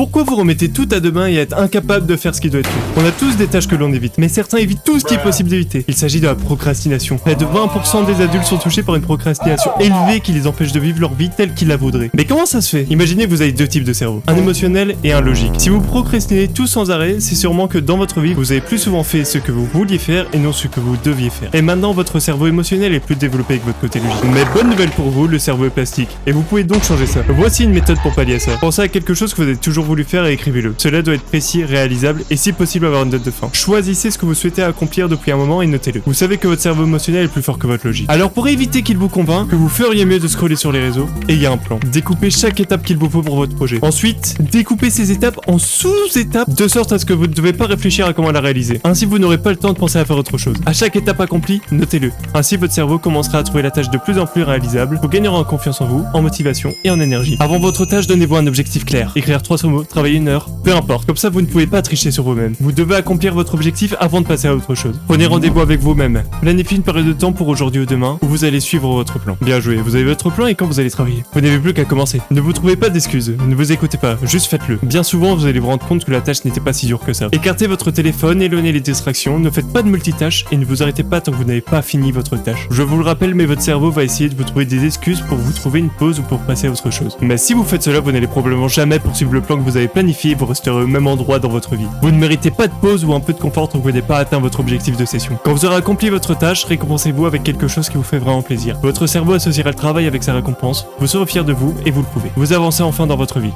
Pourquoi vous remettez tout à demain et être incapable de faire ce qui doit être fait? On a tous des tâches que l'on évite, mais certains évitent tout ce qui est possible d'éviter. Il s'agit de la procrastination. Près de 20% des adultes sont touchés par une procrastination élevée qui les empêche de vivre leur vie telle qu'ils la voudraient. Mais comment ça se fait? Imaginez que vous avez deux types de cerveau, un émotionnel et un logique. Si vous procrastinez tout sans arrêt, c'est sûrement que dans votre vie, vous avez plus souvent fait ce que vous vouliez faire et non ce que vous deviez faire. Et maintenant, votre cerveau émotionnel est plus développé que votre côté logique. Mais bonne nouvelle pour vous, le cerveau est plastique. Et vous pouvez donc changer ça. Voici une méthode pour pallier à ça. Pensez à quelque chose que vous avez toujours voulu faire et écrivez-le. Cela doit être précis, réalisable et si possible avoir une date de fin. Choisissez ce que vous souhaitez accomplir depuis un moment et notez-le. Vous savez que votre cerveau émotionnel est plus fort que votre logique. Alors pour éviter qu'il vous convainc que vous feriez mieux de scroller sur les réseaux, ayez un plan. Découpez chaque étape qu'il vous faut pour votre projet. Ensuite, découpez ces étapes en sous-étapes de sorte à ce que vous ne devez pas réfléchir à comment la réaliser. Ainsi, vous n'aurez pas le temps de penser à faire autre chose. À chaque étape accomplie, notez-le. Ainsi, votre cerveau commencera à trouver la tâche de plus en plus réalisable. Vous gagnerez en confiance en vous, en motivation et en énergie. Avant votre tâche, donnez-vous un objectif clair. Écrire 300 mots, travailler une heure, peu importe. Comme ça, vous ne pouvez pas tricher sur vous-même. Vous devez accomplir votre objectif avant de passer à autre chose. Prenez rendez-vous avec vous-même. Planifiez une période de temps pour aujourd'hui ou demain où vous allez suivre votre plan. Bien joué, vous avez votre plan et quand vous allez travailler. Vous n'avez plus qu'à commencer. Ne vous trouvez pas d'excuses, ne vous écoutez pas, juste faites-le. Bien souvent, vous allez vous rendre compte que la tâche n'était pas si dure que ça. Écartez votre téléphone, éloignez les distractions, ne faites pas de multitâches et ne vous arrêtez pas tant que vous n'avez pas fini votre tâche. Je vous le rappelle, mais votre cerveau va essayer de vous trouver des excuses pour vous trouver une pause ou pour passer à autre chose. Mais si vous faites cela, vous n'allez probablement jamais poursuivre le plan que vous avez planifié et vous resterez au même endroit dans votre vie. Vous ne méritez pas de pause ou un peu de confort tant que vous n'avez pas atteint votre objectif de session. Quand vous aurez accompli votre tâche, récompensez-vous avec quelque chose qui vous fait vraiment plaisir. Votre cerveau associera le travail avec sa récompense, vous serez fier de vous et vous le pouvez. Vous avancez enfin dans votre vie.